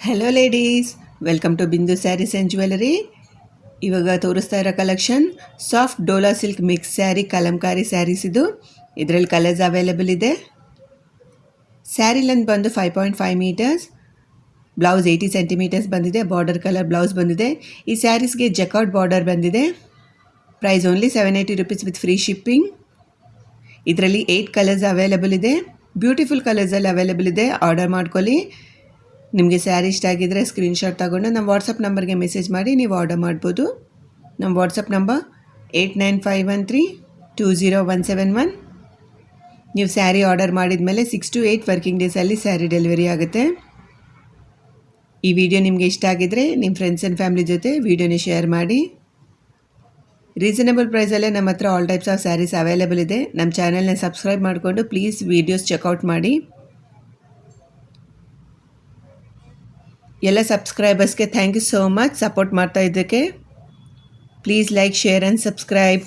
Hello ladies, welcome to ಬಿಂದು saris and jewellery. ಇವಾಗ ತೋರಿಸ್ತಾ ಇರೋ ಕಲೆಕ್ಷನ್ ಸಾಫ್ಟ್ ಡೋಲಾ silk mix sari, kalamkari saris. ಇದರಲ್ಲಿ ಕಲರ್ಸ್ ಅವೈಲೇಬಲ್ ಇದೆ. ಸ್ಯಾರಿ ಲೆಂತ್ ಬಂದು 5.5 ಮೀಟರ್ಸ್, ಬ್ಲೌಸ್ 80 ಸೆಂಟಿಮೀಟರ್ಸ್ ಬಂದಿದೆ. ಬಾರ್ಡರ್ ಕಲರ್ ಬ್ಲೌಸ್ ಬಂದಿದೆ. ಈ ಸ್ಯಾರೀಸ್ಗೆ ಜಕಾರ್ಡ್ ಬಾರ್ಡರ್ ಬಂದಿದೆ. Price only 780 rupees with free shipping. ಇದರಲ್ಲಿ 8 ಕಲರ್ಸ್ ಅವೈಲೇಬಲ್ ಇದೆ. ಬ್ಯೂಟಿಫುಲ್ ಕಲರ್ಸಲ್ಲಿ ಅವೈಲೇಬಲ್ ಇದೆ. ಆರ್ಡರ್ ಮಾಡ್ಕೊಳ್ಳಿ. ನಿಮಗೆ ಸ್ಯಾರಿ ಇಷ್ಟ ಆಗಿದ್ದರೆ ಸ್ಕ್ರೀನ್ಶಾಟ್ ತಗೊಂಡು ನಮ್ಮ ವಾಟ್ಸಪ್ ನಂಬರ್ಗೆ ಮೆಸೇಜ್ ಮಾಡಿ ನೀವು ಆರ್ಡರ್ ಮಾಡ್ಬೋದು. ನಮ್ಮ ವಾಟ್ಸಪ್ ನಂಬರ್ 8951320171. ನೀವು ಸ್ಯಾರಿ ಆರ್ಡರ್ ಮಾಡಿದ ಮೇಲೆ 6 to 8 ವರ್ಕಿಂಗ್ ಡೇಸಲ್ಲಿ ಸ್ಯಾರಿ ಡೆಲಿವರಿ ಆಗುತ್ತೆ. ಈ ವಿಡಿಯೋ ನಿಮಗೆ ಇಷ್ಟ ಆಗಿದ್ದರೆ ನಿಮ್ಮ ಫ್ರೆಂಡ್ಸ್ ಆ್ಯಂಡ್ ಫ್ಯಾಮಿಲಿ ಜೊತೆ ವಿಡಿಯೋನ ಶೇರ್ ಮಾಡಿ. ರೀಸನಬಲ್ ಪ್ರೈಸಲ್ಲೇ ನಮ್ಮ ಹತ್ರ all types of saris available ಇದೆ. ನಮ್ಮ ಚಾನಲ್ನ ಸಬ್ಸ್ಕ್ರೈಬ್ ಮಾಡಿಕೊಂಡು ಪ್ಲೀಸ್ ವೀಡಿಯೋಸ್ ಚೆಕ್ಔಟ್ ಮಾಡಿ. ಎಲ್ಲ ಸಬ್ಸ್ಕ್ರೈಬರ್ಸ್ಗೆ thank you so much support ಮಾಡ್ತಾ ಇದ್ದಕ್ಕೆ. Please like, share and subscribe.